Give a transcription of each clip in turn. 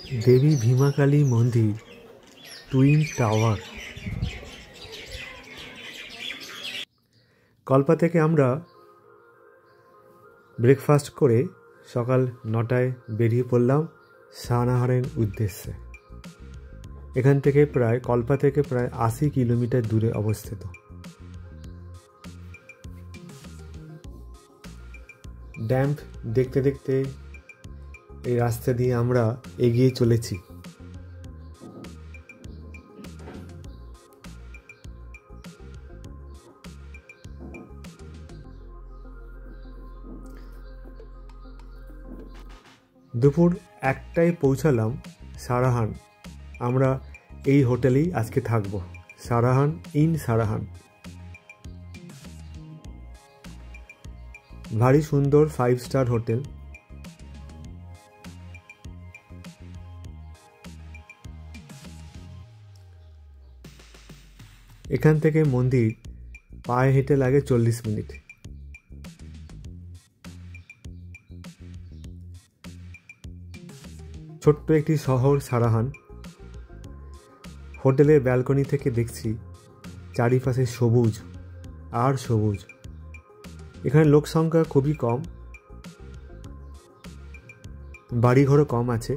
দেবী ভীমাকালী মন্দির, twin tower. Kalpa থেকে আমরা ব্রেকফাস্ট করে সকাল 9টায় বেরিয়ে পড়লাম সানাহারের উদ্দেশ্যে। এখান থেকে কল্পা থেকে প্রায় 80 কিলোমিটার দূরে অবস্থিত। ড্যাম দেখতে দেখতে এই রাস্তা দিয়ে আমরা এগিয়ে চলেছি। দুপুর 1টায় পৌঁছালাম সারাহান। আমরা এই হোটেলেই আজকে থাকব, সারাহান ইন সারাহান। ভারী সুন্দর 5 স্টার হোটেল। এখান থেকে মন্দির পায়ে হেঁটে লাগে 40 মিনিট। ছোট্ট একটি শহর সারাহান। হোটেলের ব্যালকনি থেকে দেখছি চারিপাশে সবুজ আর সবুজ। এখানে লোক সংখ্যা খুবই কম, বাড়িঘরও কম আছে।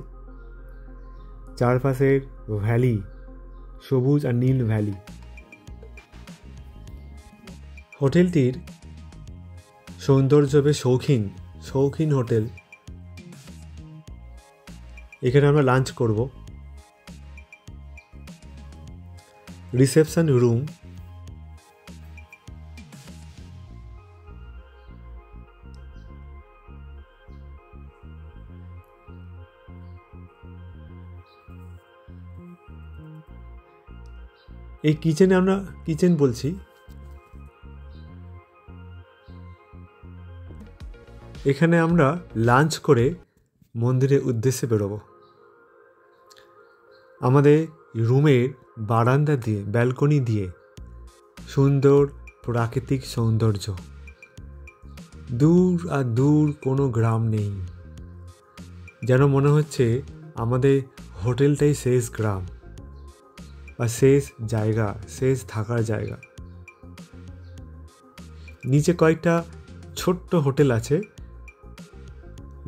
চারপাশের ভ্যালি, সবুজ আর নীল ভ্যালি। হোটেলটির সৌন্দর্য বেশ শৌখিন হোটেল। এখানে আমরা লাঞ্চ করব। রিসেপশন রুম, এই কিচেনে আমরা কিচেন বলছি। এখানে আমরা লাঞ্চ করে মন্দিরের উদ্দেশ্যে বেরোবো। আমাদের রুমের বারান্দা দিয়ে, ব্যালকনি দিয়ে সুন্দর প্রাকৃতিক সৌন্দর্য। দূর আর দূর কোনো গ্রাম নেই, যেন মনে হচ্ছে আমাদের হোটেলটাই শেষ গ্রাম বা শেষ জায়গা, শেষ থাকার জায়গা। নিচে কয়েকটা ছোট্ট হোটেল আছে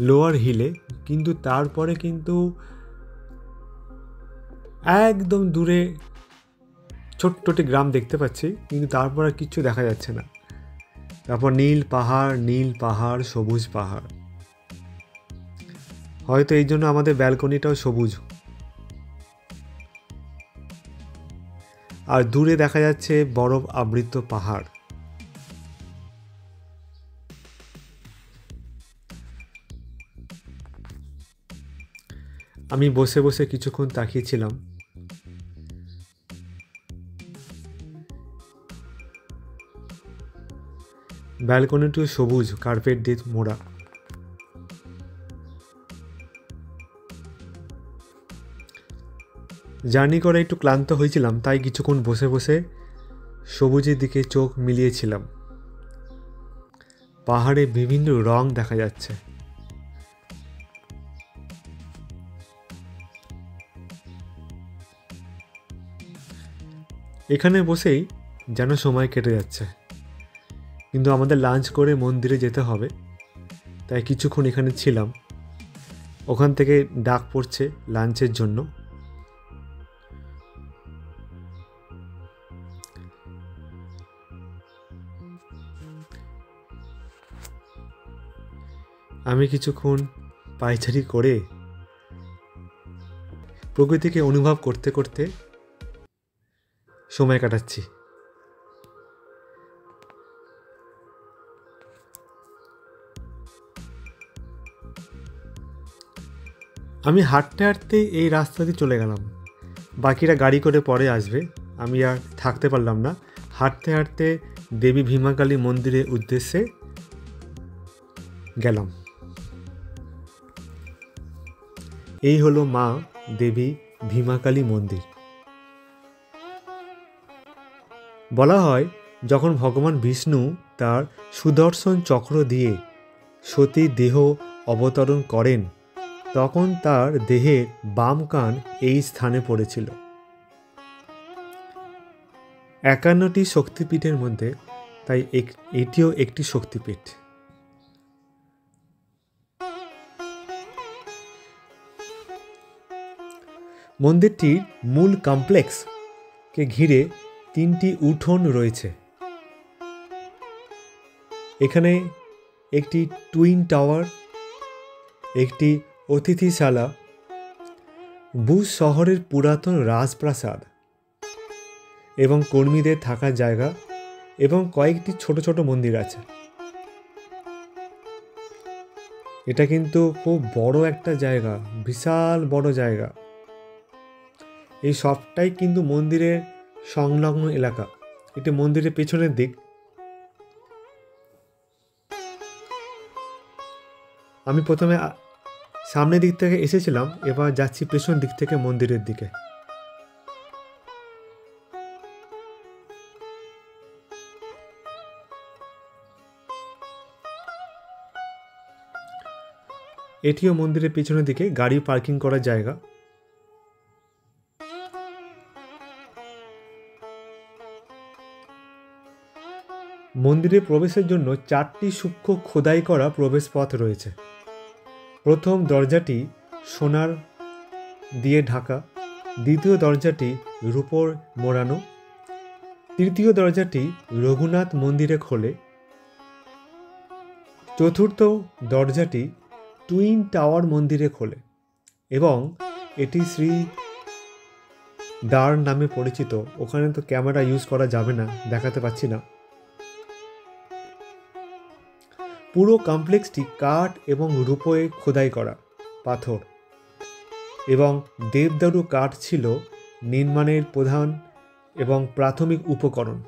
লোয়ার হিলে, কিন্তু তারপরে কিন্তু একদম দূরে ছোট্ট গ্রাম দেখতে পাচ্ছি, কিন্তু তারপর আর কিচ্ছু দেখা যাচ্ছে না। তারপর নীল পাহাড়, সবুজ পাহাড়। হয়তো এই জন্য আমাদের ব্যালকনিটাও সবুজ। আর দূরে দেখা যাচ্ছে বরফ আবৃত পাহাড়। আমি বসে বসে কিছুক্ষণ তাকিয়েছিলাম। ব্যালকনিটিও সবুজ, কার্পেট দিয়ে মোড়া। জার্নি করে একটু ক্লান্ত হয়েছিলাম, তাই কিছুক্ষণ বসে বসে সবুজের দিকে চোখ মিলিয়েছিলাম। পাহাড়ে বিভিন্ন রং দেখা যাচ্ছে। এখানে বসেই যেন সময় কেটে যাচ্ছে, কিন্তু আমাদের লাঞ্চ করে মন্দিরে যেতে হবে, তাই কিছুক্ষণ এখানে ছিলাম। ওখান থেকে ডাক পড়ছে লাঞ্চের জন্য। আমি কিছুক্ষণ পায়চারি করে প্রকৃতিকে অনুভব করতে করতে সময় কাটাচ্ছি। আমি হাঁটতে হাঁটতে এই রাস্তা দিয়ে চলে গেলাম। বাকিরা গাড়ি করে পরে আসবে, আমি আর থাকতে পারলাম না। হাঁটতে হাঁটতে দেবী ভীমাকালী মন্দিরের উদ্দেশ্যে গেলাম। এই হলো মা দেবী ভীমাকালী মন্দির। বলা হয় যখন ভগবান বিষ্ণু তার সুদর্শন চক্র দিয়ে সতীর দেহ অবতরণ করেন, তখন তার দেহের বাম কান এই স্থানে পড়েছিল। 51টি শক্তিপীঠের মধ্যে তাই এটিও একটি শক্তিপীঠ। মন্দিরটির মূল কমপ্লেক্সকে ঘিরে 3টি উঠোন রয়েছে। এখানে একটি টুইন টাওয়ার, একটি অতিথিশালা, বুশ শহরের পুরাতন রাজপ্রাসাদ এবং কর্মীদের থাকার জায়গা এবং কয়েকটি ছোট ছোট মন্দির আছে। এটা কিন্তু খুব বড় একটা জায়গা, বিশাল বড় জায়গা। এই সবটাই কিন্তু মন্দিরের সংলগ্ন এলাকা। এটি মন্দিরের পেছনের দিক। আমি প্রথমে সামনের দিক থেকে এসেছিলাম, এবার যাচ্ছি পেছন দিক থেকে মন্দিরের দিকে। এটিও মন্দিরের পেছনের দিকে গাড়ি পার্কিং করার জায়গা। মন্দিরে প্রবেশের জন্য 4টি সূক্ষ্ম খোদাই করা প্রবেশ পথ রয়েছে। প্রথম দরজাটি সোনার দিয়ে ঢাকা, দ্বিতীয় দরজাটি রূপোর মোড়ানো, তৃতীয় দরজাটি রঘুনাথ মন্দিরে খোলে, চতুর্থ দরজাটি টুইন টাওয়ার মন্দিরে খোলে এবং এটি শ্রী দ্বার নামে পরিচিত। ওখানে তো ক্যামেরা ইউজ করা যাবে না, দেখাতে পাচ্ছি না। পুরো কমপ্লেক্সটি কাঠ এবং রূপোয় খোদাই করা পাথর এবং দেবদারু কাঠ ছিল নির্মাণের প্রধান এবং প্রাথমিক উপকরণ।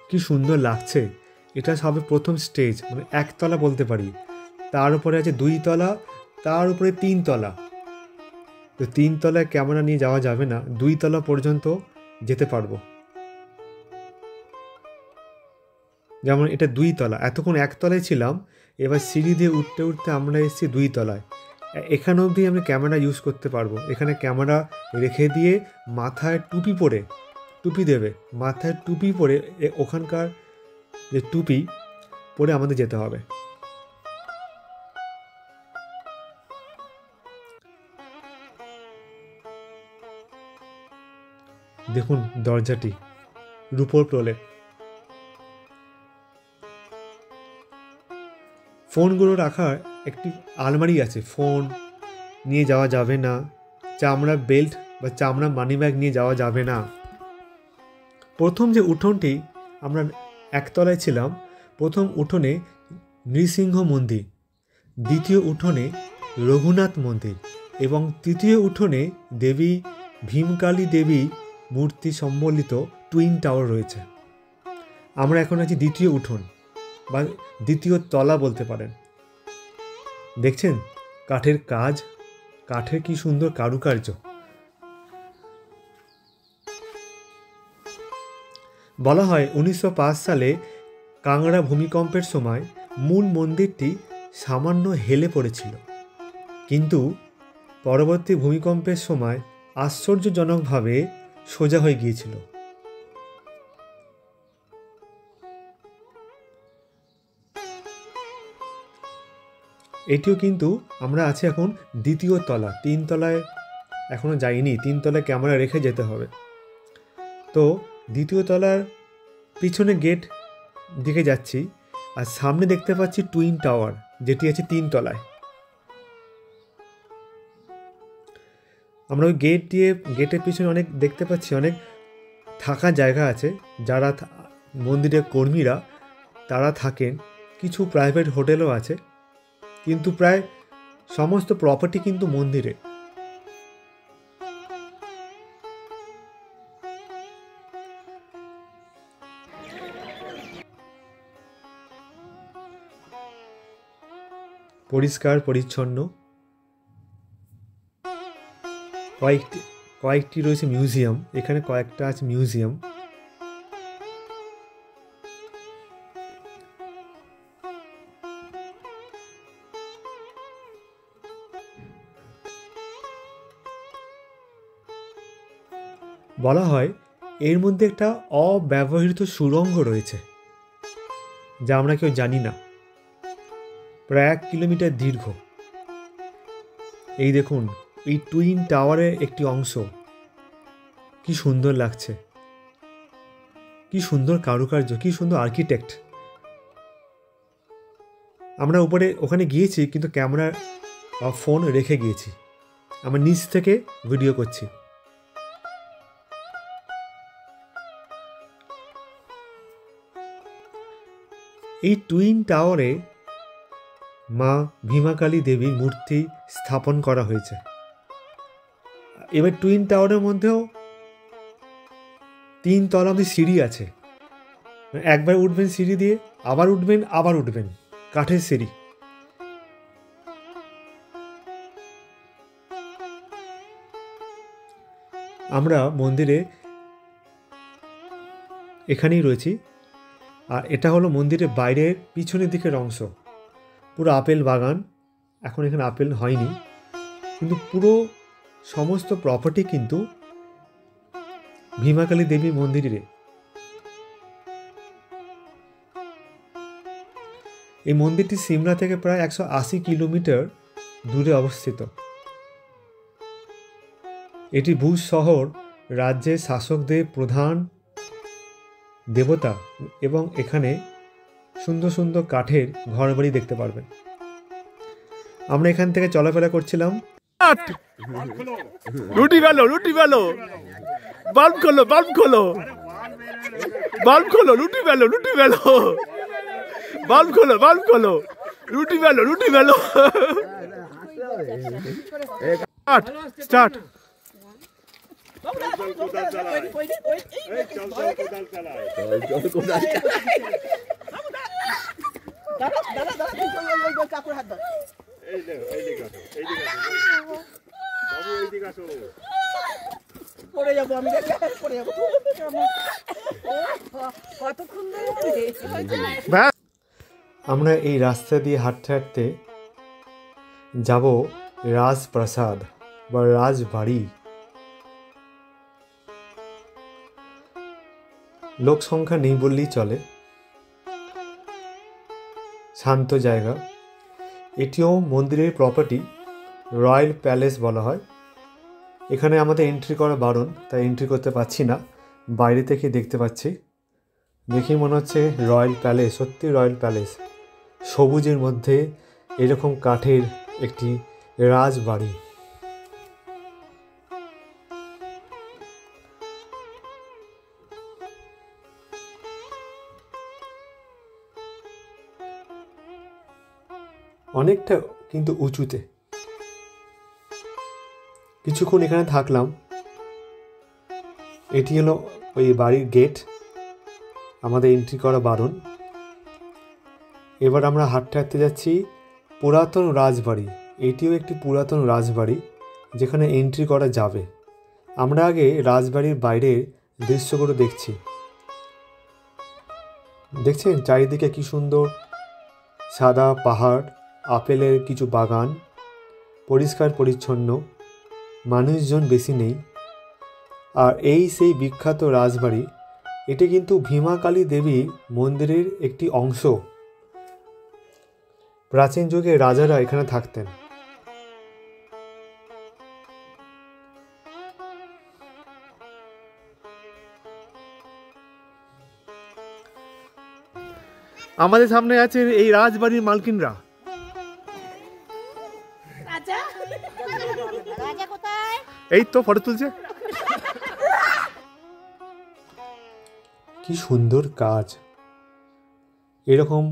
কি সুন্দর লাগছে। এটা সবে প্রথম স্টেজ, মানে একতলা বলতে পারি। তার উপরে আছে 2 তলা, তার উপরে 3 তলা। তো 3 তলায় ক্যামেরা নিয়ে যাওয়া যাবে না, 2 তলা পর্যন্ত যেতে পারবো। যেমন এটা 2 তলা, এতক্ষণ 1 তলায় ছিলাম, এবার সিঁড়ি দিয়ে উঠতে উঠতে আমরা এসেছি 2 তলায়। এখানে অবধি আমি ক্যামেরা ইউজ করতে পারবো। এখানে ক্যামেরা রেখে দিয়ে মাথায় টুপি দেবে, মাথায় টুপি পরে ওখানকার যে টুপি পরে আমাদের যেতে হবে। দেখুন দরজাটি রূপোর প্রলেপ। ফোনগুলো রাখার একটি আলমারি আছে, ফোন নিয়ে যাওয়া যাবে না। চামড়া বেল্ট বা চামড়া মানি ব্যাগ নিয়ে যাওয়া যাবে না। প্রথম যে উঠোনটি, আমরা 1 তলায় ছিলাম, প্রথম উঠোনে নৃসিংহ মন্দির, দ্বিতীয় উঠোনে রঘুনাথ মন্দির এবং তৃতীয় উঠোনে দেবী ভীমকালী দেবী মূর্তি সম্বলিত টুইন টাওয়ার রয়েছে। আমরা এখন আছি দ্বিতীয় উঠোন বা দ্বিতীয় তলা বলতে পারেন। দেখছেন কাঠের কাজ, কাঠের কি সুন্দর কারুকার্য। বলা হয় 1905 সালে কাংড়া ভূমিকম্পের সময় মূল মন্দিরটি সামান্য হেলে পড়েছিল, কিন্তু পরবর্তী ভূমিকম্পের সময় আশ্চর্যজনকভাবে সোজা হয়ে গিয়েছিল। এটিও কিন্তু আমরা আছি এখন দ্বিতীয় তলা, 3 তলায় এখনো যাইনি, 3 তলায় ক্যামেরা রেখে যেতে হবে। তো দ্বিতীয় তলার পিছনে গেট দিকে যাচ্ছি, আর সামনে দেখতে পাচ্ছি টুইন টাওয়ার, যেটি আছে 3 তলায়। আমরা ওই গেটের পিছনে অনেক দেখতে পাচ্ছি, অনেক থাকার জায়গা আছে। যারা মন্দিরের কর্মীরা তারা থাকেন, কিছু প্রাইভেট হোটেলও আছে, কিন্তু প্রায় সমস্ত প্রপার্টি কিন্তু মন্দিরে। পরিষ্কার পরিচ্ছন্ন। কয়েকটি রয়েছে মিউজিয়াম, এখানে কয়েকটা আছে মিউজিয়াম। বলা হয় এর মধ্যে একটা অব্যবহৃত সুড়ঙ্গ রয়েছে, যা আমরা কেউ জানি না, প্রায় 1 কিলোমিটার দীর্ঘ। এই দেখুন, এই টুইন টাওয়ারের একটি অংশ, কি সুন্দর লাগছে, কি সুন্দর কারুকার্য, কি সুন্দর আর্কিটেক্ট। আমরা ওখানে গিয়েছি, কিন্তু ক্যামেরা ফোন রেখে গিয়েছি, আমরা নিচ থেকে ভিডিও করছি। এই টুইন টাওয়ারে মা ভীমাকালী দেবীর মূর্তি স্থাপন করা হয়েছে। এবার টুইন টাওয়ারের মধ্যেও 3 তলা অবধি সিঁড়ি আছে, একবার উঠবেন সিঁড়ি দিয়ে, আবার উঠবেন, কাঠের সিঁড়ি। আমরা মন্দিরে এখানেই রয়েছি, আর এটা হলো মন্দিরের বাইরের পিছনের দিকের অংশ, পুরো আপেল বাগান। এখন এখানে আপেল হয়নি, কিন্তু পুরো সমস্ত প্রপার্টি কিন্তু ভীমাকালী দেবী মন্দিরে। এই মন্দিরটি সিমলা থেকে প্রায় 180 কিলোমিটার দূরে অবস্থিত। এটি ভুজ শহর রাজ্যের শাসকদের প্রধান দেবতা, এবং এখানে সুন্দর সুন্দর কাঠের ঘরবাড়ি দেখতে পারবেন। আমরা এখান থেকে চলাফেরা করছিলাম। রুটি বেলো, বাল্ব খোলো, রুটি বেলো, বাল্ব খোলো, রুটি বেলো। স্টার্ট। আমরা এই রাস্তা দিয়ে হাঁটতে হাঁটতে যাব রাজপ্রাসাদ বা রাজবাড়ি। লোক সংখ্যা নেই বললেই চলে, শান্ত জায়গা। এটিও মন্দিরের প্রপার্টি, রয়্যাল প্যালেস বলা হয়। এখানে আমাদের এন্ট্রি করা বারণ, তাই এন্ট্রি করতে পারছি না, বাইরে থেকে দেখতে পাচ্ছি। দেখি মনে হচ্ছে রয়্যাল প্যালেস, সত্যি রয়্যাল প্যালেস। সবুজের মধ্যে এরকম কাঠের একটি রাজবাড়ি। অনেকটা কিন্তু উঁচুতে। কিছুক্ষণ এখানে থাকলাম। এটি হলো ওই বাড়ির গেট, আমাদের এন্ট্রি করা বারণ। এবার আমরা হাঁটতে হাঁটতে যাচ্ছি পুরাতন রাজবাড়ি। এটিও একটি পুরাতন রাজবাড়ি, যেখানে এন্ট্রি করা যাবে। আমরা আগে রাজবাড়ির বাইরের দৃশ্যগুলো দেখছি। দেখছেন চারিদিকে কি সুন্দর সাদা পাহাড়, আপেলের কিছু বাগান, পরিষ্কার পরিচ্ছন্ন, মানুষজন বেশি নেই। আর এই সেই বিখ্যাত রাজবাড়ি। এটি কিন্তু ভীমাকালী দেবীর মন্দিরের একটি অংশ। প্রাচীন যুগে রাজারা এখানে থাকতেন। আমাদের সামনে আছে এই রাজবাড়ির মালকিনরা। এই তো ফটো তুলছে। কি সুন্দর কাজ! এরকম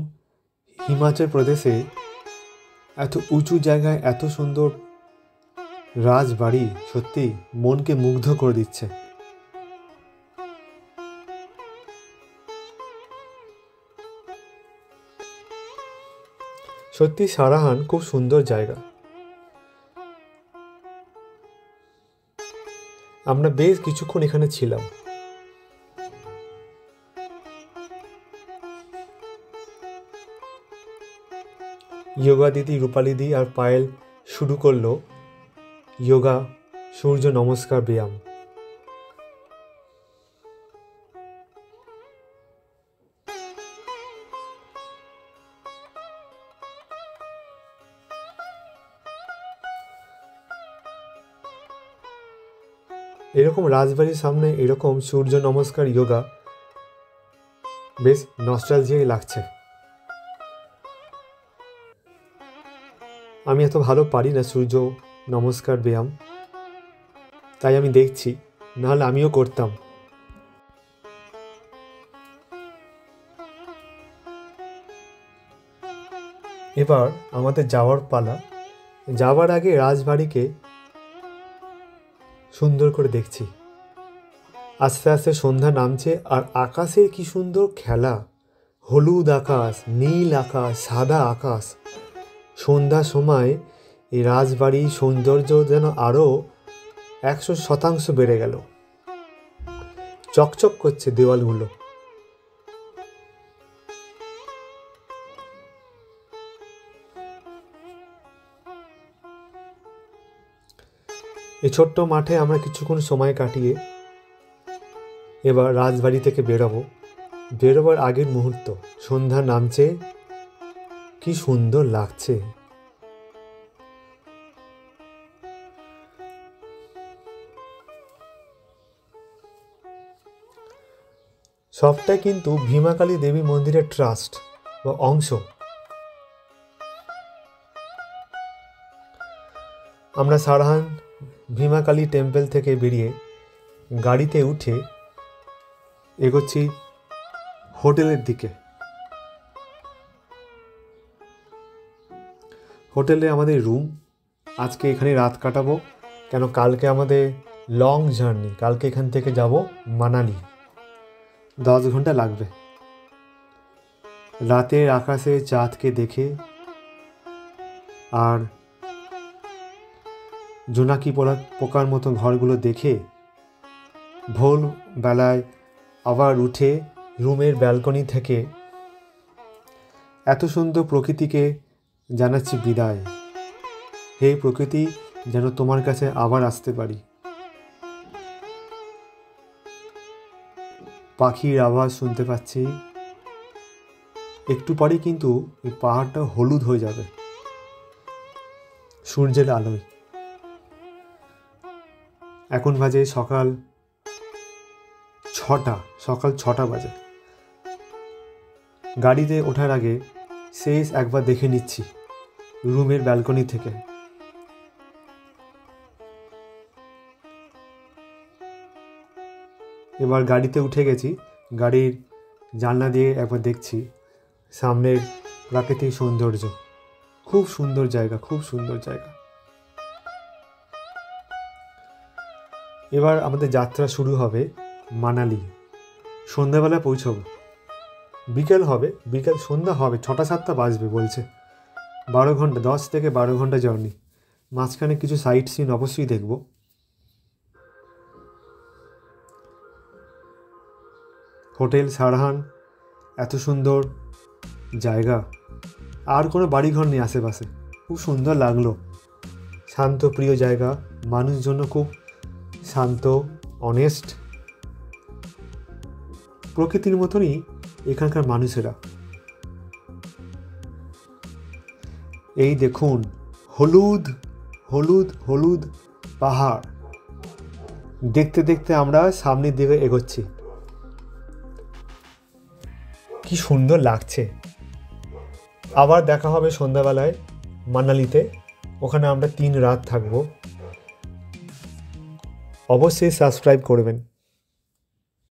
হিমাচল প্রদেশে এত উঁচু জায়গায় এত সুন্দর রাজবাড়ি সত্যি মনকে মুগ্ধ করে দিচ্ছে। সত্যি সারাহান খুব সুন্দর জায়গা। আমরা বেশ কিছুক্ষণ এখানে ছিলাম। যোগা দিদি রূপালী দি আর পায়েল শুরু করলো যোগা সূর্য নমস্কার ব্যায়াম। এরকম রাজবাড়ির সামনে এরকম সূর্য নমস্কার যোগা বেশ নস্টালজিয়াই লাগছে। আমি এত ভালো পারি না সূর্য নমস্কার ব্যায়াম, তাই আমি দেখছি, নাহলে আমিও করতাম। এবার আমাদের যাওয়ার পালা। যাওয়ার আগে রাজবাড়িকে সুন্দর করে দেখছি। আস্তে আস্তে সন্ধ্যা নামছে আর আকাশের কি সুন্দর খেলা, হলুদ আকাশ, নীল আকাশ, সাদা আকাশ। সন্ধ্যার সময় এই রাজবাড়ির সৌন্দর্য যেন আরও 100% বেড়ে গেল। চকচক করছে দেওয়ালগুলো। এই ছোট্ট মাঠে আমরা কিছুক্ষণ সময় কাটিয়ে এবার রাজবাড়ি থেকে বেরোবার আগের মুহূর্ত, সন্ধ্যা নামছে, কি সুন্দর লাগছে। সবটাই কিন্তু ভীমাকালী দেবী মন্দিরের ট্রাস্ট বা অংশ। আমরা সারহান ভীমাকালী টেম্পল থেকে বেরিয়ে গাড়িতে উঠে এগোচ্ছি হোটেলের দিকে। হোটেলে আমাদের রুম, আজকে এখানে রাত কাটাবো, কেন কালকে আমাদের লং জার্নি। কালকে এখান থেকে যাব মানালি, 10 ঘন্টা লাগবে। রাতের আকাশে চাঁদকে দেখে আর জোনাকি পোকার মতো ঘরগুলো দেখে ভোর বেলায় আবার উঠে রুমের ব্যালকনি থেকে এত সুন্দর প্রকৃতিকে জানাচ্ছি বিদায়। হে প্রকৃতি, যেন তোমার কাছে আবার আসতে পারি। পাখির আওয়াজ শুনতে পাচ্ছি। একটু পরে কিন্তু এই পাহাড়টা হলুদ হয়ে যাবে সূর্যের আলোয়। এখন বাজে সকাল 6টা বাজে। গাড়িতে ওঠার আগে শেষ একবার দেখে নিচ্ছি রুমের ব্যালকনি থেকে। এবার গাড়িতে উঠে গেছি, গাড়ির জানলা দিয়ে একবার দেখছি সামনের প্রাকৃতিক সৌন্দর্য। খুব সুন্দর জায়গা, খুব সুন্দর জায়গা। এবার আমাদের যাত্রা শুরু হবে মানালি। সন্ধ্যাবেলা পৌঁছবো, বিকেল হবে, সন্ধ্যা হবে, 6টা-7টা বাজবে বলছে। 12 ঘন্টা, 10 থেকে 12 ঘন্টা জার্নি। মাঝখানে কিছু সাইট সিন অবশ্যই দেখব। হোটেল সারহান, এত সুন্দর জায়গা, আর কোনো বাড়িঘর নেই আশেপাশে। খুব সুন্দর লাগলো, শান্ত প্রিয় জায়গা, মানুষজন খুব শান্ত, অনেস্ট, প্রকৃতির মতনই এখানকার মানুষেরা। এই দেখুন হলুদ হলুদ হলুদ পাহাড়। দেখতে দেখতে আমরা সামনের দিকে এগোচ্ছি। কি সুন্দর লাগছে। আবার দেখা হবে সন্ধ্যাবেলায় মানালিতে। ওখানে আমরা 3 রাত থাকবো। অবশ্যই সাবস্ক্রাইব করবেন।